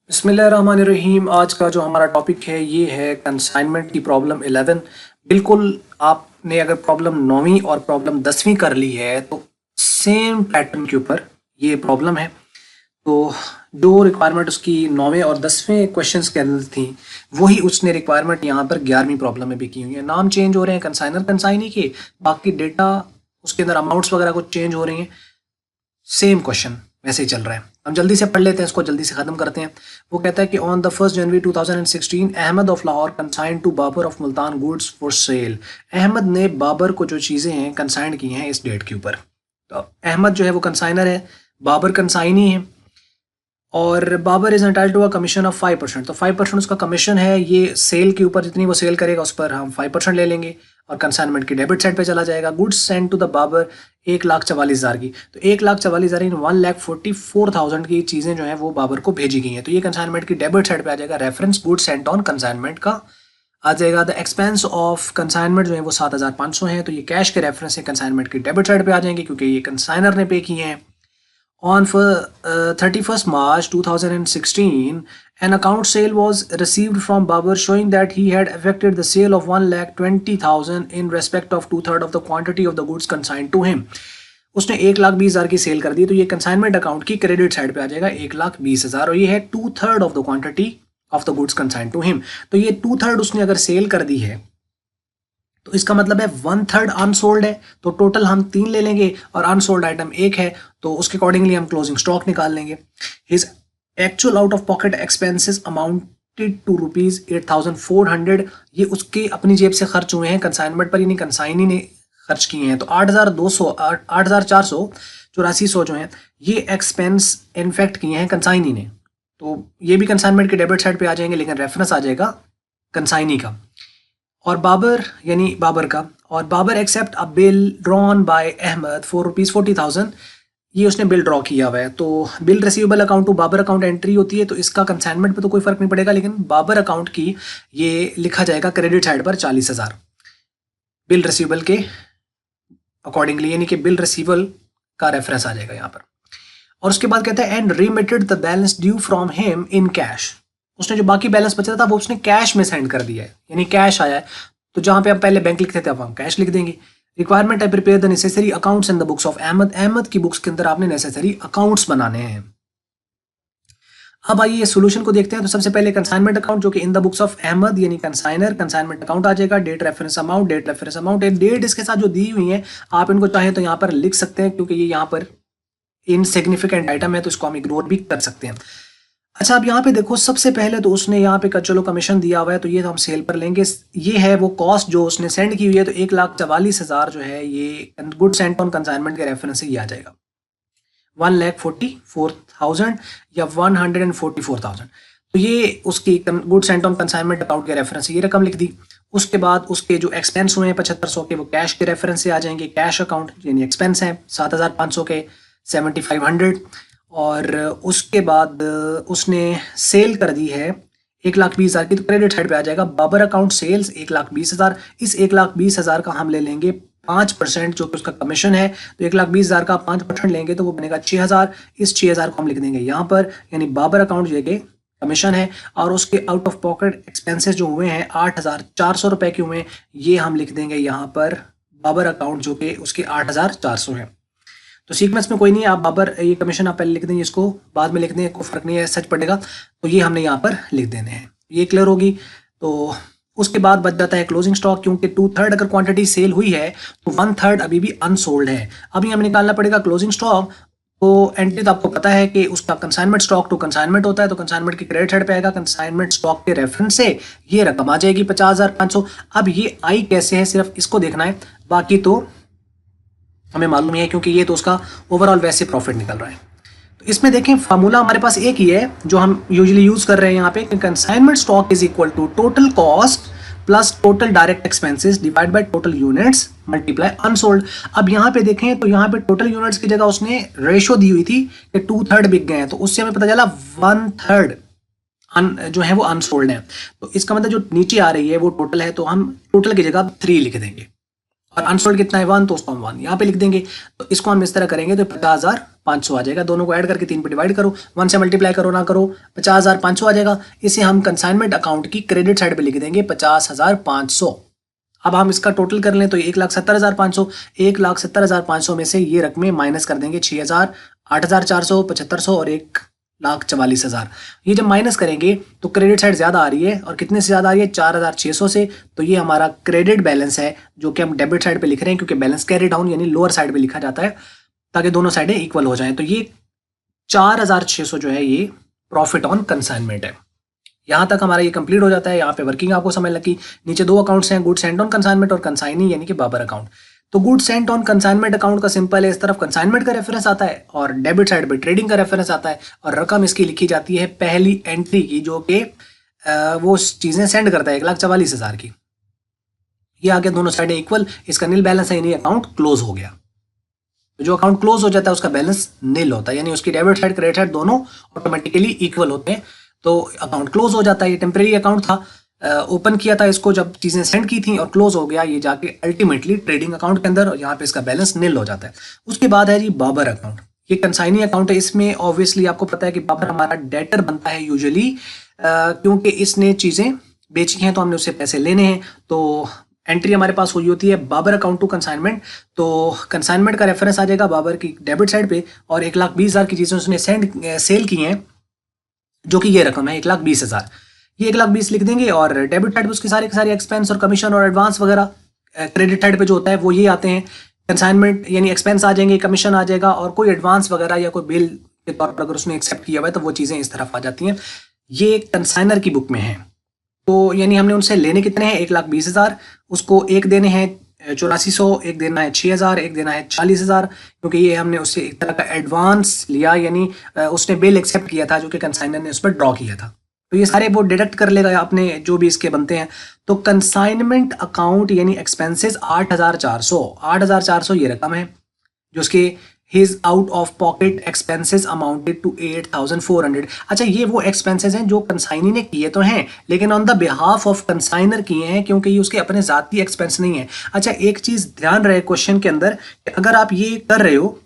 बिस्मिल्लाहिर्रहमानिर्रहीम। आज का जो हमारा टॉपिक है ये है कंसाइनमेंट की प्रॉब्लम 11। बिल्कुल आपने अगर प्रॉब्लम 9वीं और प्रॉब्लम 10वीं कर ली है तो सेम पैटर्न के ऊपर ये प्रॉब्लम है। तो जो रिक्वायरमेंट उसकी 9वें और 10वें क्वेश्चंस के अंदर थी वही उसने रिक्वायरमेंट यहाँ पर 11वीं प्रॉब्लम में भी की हुई है। नाम चेंज हो रहे हैं कंसाइनर कंसाइनी के, बाकी डेटा उसके अंदर अमाउंट्स वगैरह कुछ चेंज हो रही हैं। सेम क्वेश्चन वैसे ही चल रहा है। हम जल्दी से पढ़ लेते हैं, इसको जल्दी से खत्म करते हैं। वो कहता है कि on the 1 January 2016 Ahmad of Lahore consigned to Babar of Multan goods for sale. Ahmad ने बाबर को जो चीज़ें हैं कंसाइंड की हैं इस डेट के ऊपर। तो अहमद जो है वो कंसाइनर है, बाबर कंसाइनी है और Babar is entitled to a commission of 5%। तो 5% उसका कमीशन है। ये सेल के ऊपर जितनी वो सेल करेगा उस पर हम 5% ले लेंगे और कंसाइनमेंट की डेबिट साइड पे चला जाएगा। Goods send to the Babar 1,44,000 की, तो 1,44,000 इन 1,44,000 की चीज़ें जो है वो बाबर को भेजी गई हैं। तो ये कंसाइनमेंट की डेबिट साइड पे आ जाएगा। Reference goods Saint on consignment का आ जाएगा। द एक्सपेंस ऑफ कंसाइनमेंट जो है वो 7,500 है, तो ये कैश के रेफरेंस से कंसाइनमेंट की डेबिट साइड पे आ जाएंगे क्योंकि ये कंसाइनर ने पे किए हैं। On 31st March 2016, an account sale was received from Babar showing that he had effected the sale of 1,20,000 in respect of 2/3 of the quantity of the goods consigned to him. उसने 1,20,000 की cell कर दी, तो ये consignment account की credit side पे आ जाएगा 1,20,000 और ये है 2/3 of the quantity of the goods consigned to him. तो ये 2/3 उसने अगर सेल कर दी है तो इसका मतलब है 1/3 अनसोल्ड है। तो टोटल हम 3 ले लेंगे और अनसोल्ड आइटम 1 है, तो उसके अकॉर्डिंगली हम क्लोजिंग स्टॉक निकाल लेंगे। His actual out of pocket expenses amounted to ₹8,400। ये उसके अपनी जेब से खर्च हुए हैं कंसाइनमेंट पर, यानी कंसाइनी ने खर्च किए हैं। तो 8,484 जो हैं ये एक्सपेंस इनफेक्ट किए हैं कंसाइनी ने। तो ये भी कंसाइनमेंट के डेबिट साइड पे आ जाएंगे, लेकिन रेफरेंस आ जाएगा कंसाइनी का और बाबर यानी बाबर का। और Babar accept a bill drawn by Ahmad for ₹40,000। ये उसने बिल ड्रॉ किया हुआ है, तो bill receivable account to Babar account entry होती है, तो इसका कंसाइनमेंट पे तो कोई फर्क नहीं पड़ेगा, लेकिन बाबर अकाउंट की ये लिखा जाएगा क्रेडिट साइड पर 40,000 बिल रिसीवेबल के अकॉर्डिंगली, यानी कि बिल रिसीवेबल का रेफरेंस आ जाएगा यहाँ पर। और उसके बाद कहता है and remitted the balance due from him in cash. उसने जो बाकी बैलेंस बचा था वो उसने कैश में सेंड कर दिया है, यानी कैश आया है। तो जहां पे हम पहले बैंक लिखते थे अब हम कैश लिख देंगे। रिक्वायरमेंट है prepare the necessary accounts in the books of Ahmad. Ahmad की बुक्स के अंदर आपने नेसेसरी अकाउंट्स बनाने हैं। अब आइए सोल्यूशन को देखते हैं। तो सबसे पहले कंसाइनमेंट अकाउंट जो कि in the books of Ahmad यानी कंसाइनर, कंसाइनमेंट अकाउंट आ जाएगा। Date reference amount, date reference amount है। डेट इसके साथ जो दी हुई है आप इनको चाहें तो यहाँ पर लिख सकते हैं क्योंकि ये यहाँ पर इनसिग्निफिकेंट आइटम है, तो इसको हम इग्नोर भी कर सकते हैं। अच्छा, अब यहाँ पे देखो सबसे पहले तो उसने यहाँ पे चलो कमीशन दिया हुआ है, तो ये तो हम सेल पर लेंगे। ये है वो कॉस्ट जो उसने सेंड की हुई है, तो 1,44,000 जो है ये गुड सेंट ऑन कंसाइनमेंट के रेफरेंस से ये आ जाएगा 1,44,000 या 144,000। तो ये उसकी good Saint on consignment account के रेफरेंस से ये रकम लिख दी। उसके बाद उसके जो एक्सपेंस हुए हैं 7,500 के, वो कैश के रेफरेंस से आ जाएंगे। कैश अकाउंट यानी एक्सपेंस है 7,500 के 7,500। और उसके बाद उसने सेल कर दी है 1,20,000 की, तो क्रेडिट साइड पे आ जाएगा बाबर अकाउंट सेल्स 1,20,000। इस 1,20,000 का हम ले लेंगे 5% जो कि उसका कमीशन है, तो 1,20,000 का 5% लेंगे तो वो बनेगा 6,000। इस 6,000 को हम लिख देंगे यहाँ पर, यानी बाबर अकाउंट जो है कमीशन है। और उसके आउट ऑफ पॉकेट एक्सपेंसेस जो हुए हैं 8,400 रुपए के हुए हैं, ये हम लिख देंगे यहाँ पर बाबर अकाउंट जो कि उसके 8,400 है। तो सीक्वेंस में कोई नहीं है, आप बाबर ये कमीशन आप पहले लिख देंगे, इसको बाद में लिख दें, कोई फर्क नहीं है, सच पड़ेगा। तो ये हमने यहाँ पर लिख देने हैं, ये क्लियर होगी। तो उसके बाद बच जाता है क्लोजिंग स्टॉक, क्योंकि 2/3 अगर क्वांटिटी सेल हुई है तो 1/3 अभी भी अनसोल्ड है। अभी हमें निकालना पड़ेगा क्लोजिंग स्टॉक। तो एंट्री तो आपको पता है कि उसका कंसाइनमेंट स्टॉक टू कंसाइनमेंट होता है, तो कंसाइनमेंट की क्रेडिट साइड पे आएगा। कंसाइनमेंट स्टॉक के रेफरेंस से ये रकम आ जाएगी 50,500। अब ये आई कैसे है सिर्फ इसको देखना है, बाकी तो हमें मालूम ही है क्योंकि ये तो उसका ओवरऑल वैसे प्रॉफिट निकल रहा है। तो इसमें देखें फार्मूला हमारे पास एक ही है जो हम यूजुअली यूज कर रहे हैं यहाँ पे, consignment stock is equal to total cost plus total direct expenses divide by total units multiply unsold. अब यहाँ पे देखें तो यहाँ पे टोटल यूनिट्स की जगह उसने रेशो दी हुई थी कि 2/3 बिक गए हैं, तो उससे हमें पता चला 1/3 जो है वो अनसोल्ड है। तो इसका मतलब जो नीचे आ रही है वो टोटल है, तो हम टोटल की जगह 3 लिख देंगे और अनसोल्ड कितना है 1, तो उसको हम 1 यहाँ पे लिख देंगे। तो इसको हम इस तरह करेंगे तो 50,500 आ जाएगा। दोनों को ऐड करके 3 पे डिवाइड करो, 1 से मल्टीप्लाई करो ना करो, 50,500 आ जाएगा। इसे हम कंसाइनमेंट अकाउंट की क्रेडिट साइड पे लिख देंगे 50,500। अब हम इसका टोटल कर लें तो 1,70,500, 1,70,500 में से ये रकमें माइनस कर देंगे 6,000, 8,400, 7,500 और 1,44,000। ये जब माइनस करेंगे तो क्रेडिट साइड ज़्यादा आ रही है, और कितने से ज़्यादा आ रही है 4,600 से। तो ये हमारा क्रेडिट बैलेंस है जो कि हम डेबिट साइड पे लिख रहे हैं, क्योंकि बैलेंस कैरी डाउन यानी लोअर साइड पे लिखा जाता है ताकि दोनों साइडें इक्वल हो जाएं। तो ये 4,600 जो है ये प्रॉफिट ऑन कंसाइनमेंट है। यहाँ तक हमारा ये कंप्लीट हो जाता है। यहाँ पे वर्किंग आपको समझ लगी। नीचे 2 अकाउंट्स हैं, गुड्स सेंट ऑन कंसाइनमेंट और कंसाइनी यानी कि बाबर अकाउंट। तो goods Saint on consignment account का सिंपल है, इस तरफ कंसाइनमेंट का रेफरेंस आता है और डेबिट साइड पे ट्रेडिंग का रेफरेंस आता है, और रकम इसकी लिखी जाती है पहली एंट्री की जो कि वो चीज़ें सेंड करता है 1,44,000 की। ये आगे दोनों साइडें इक्वल, इसका नील बैलेंस है यानी अकाउंट क्लोज हो गया। तो जो अकाउंट क्लोज हो जाता है उसका बैलेंस नील होता है, यानी उसकी डेबिट साइड क्रेडिट साइड दोनों ऑटोमेटिकली इक्वल होते हैं। तो अकाउंट क्लोज हो जाता है। ये टेम्परेरी अकाउंट था, ओपन किया था इसको जब चीज़ें सेंड की थी और क्लोज हो गया ये जाके अल्टीमेटली ट्रेडिंग अकाउंट के अंदर, और यहाँ पे इसका बैलेंस नील हो जाता है। उसके बाद है जी बाबर अकाउंट। ये कंसाइनी अकाउंट है। इसमें ऑब्वियसली आपको पता है कि बाबर हमारा डेटर बनता है यूजुअली, क्योंकि इसने चीज़ें बेची हैं तो हमने उससे पैसे लेने हैं। तो एंट्री हमारे पास हुई होती है बाबर अकाउंट टू कंसाइनमेंट। तो कंसाइनमेंट का रेफरेंस आ जाएगा बाबर की डेबिट साइड पे, और 1,20,000 की चीज़ें उसने सेल की हैं जो कि ये रकम है 1,20,000। ये 1,20,000 लिख देंगे, और डेबिट साइड पे उसके सारे के सारे एक्सपेंस और कमीशन और एडवांस वगैरह क्रेडिट साइड पे जो होता है वो ये आते हैं। कंसाइनमेंट यानी एक्सपेंस आ जाएंगे, कमीशन आ जाएगा, और कोई एडवांस वगैरह या कोई बिल के तौर पर अगर उसने एक्सेप्ट किया हुआ है तो वो चीज़ें इस तरफ आ जाती हैं। ये कंसाइनर की बुक में है। तो यानी हमने उनसे लेने कितने हैं 1,20,000, उसको एक देने हैं 8400, एक देना है 6,000, एक देना है 40,000, क्योंकि ये हमने उससे एक तरह का एडवांस लिया, यानी उसने बिल एक्सेप्ट किया था जो कि कंसाइनर ने उस पर ड्रॉ किया था। तो ये सारे वो डिडक्ट कर लेगा अपने जो भी इसके बनते हैं। तो कंसाइनमेंट अकाउंट यानी एक्सपेंसेस 8,400 ये रकम है जो उसके his out of pocket expenses amounted to 8,400। अच्छा, ये वो एक्सपेंसेस हैं जो कंसाइनी ने किए तो हैं लेकिन on the behalf of consignor किए हैं, क्योंकि ये उसके अपने ज़ाती एक्सपेंस नहीं है। अच्छा, एक चीज़ ध्यान रहे क्वेश्चन के अंदर, अगर आप ये कर रहे हो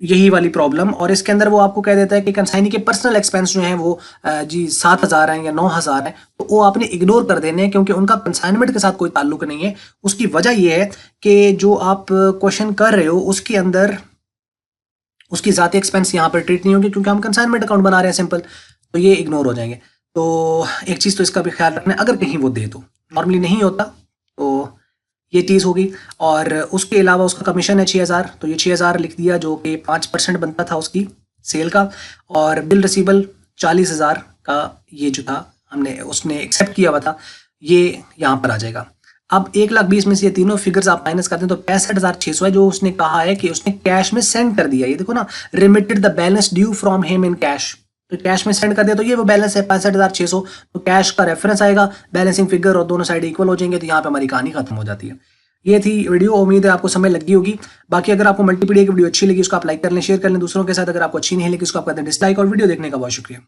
यही वाली प्रॉब्लम, और इसके अंदर वो आपको कह देता है कि कंसाइनी के पर्सनल एक्सपेंस जो हैं वो जी 7,000 हैं या 9,000 हैं, तो वो आपने इग्नोर कर देने हैं क्योंकि उनका कंसाइनमेंट के साथ कोई ताल्लुक नहीं है। उसकी वजह ये है कि जो आप क्वेश्चन कर रहे हो उसके अंदर उसकी ज़ाती एक्सपेंस यहाँ पर ट्रीट नहीं होंगे क्योंकि हम कंसाइनमेंट अकाउंट बना रहे हैं सिंपल, तो ये इग्नोर हो जाएंगे। तो एक चीज़ तो इसका भी ख्याल रखना है, अगर कहीं वो दे तो, नॉर्मली नहीं होता, तो ये चीज़ होगी। और उसके अलावा उसका कमीशन है 6,000, तो ये 6,000 लिख दिया जो कि 5% बनता था उसकी सेल का, और बिल रिसीबल 40,000 का ये जो था हमने उसने एक्सेप्ट किया हुआ था, ये यहाँ पर आ जाएगा। अब 1,20,000 में से ये तीनों फिगर्स आप माइनस करते हैं तो 65,600 है जो उसने कहा है कि उसने कैश में सेंड कर दिया। ये देखो ना, remitted the balance due from him in cash, तो कैश में सेंड कर दिया, तो ये वो बैलेंस है 65,600। तो कैश का रेफरेंस आएगा, बैलेंसिंग फिगर, और दोनों साइड इक्वल हो जाएंगे, तो यहाँ पे हमारी कहानी खत्म हो जाती है। ये थी वीडियो, उम्मीद है आपको समझ लगी होगी। बाकी अगर आपको मल्टीपीडिया की वीडियो अच्छी लगी उसको आप लाइक कर लें, शेयर कर लें दूसरों के साथ। अगर आपको अच्छी नहीं लगी उसको आप कहते हैं डिसलाइक, और वीडियो देखने का बहुत शुक्रिया।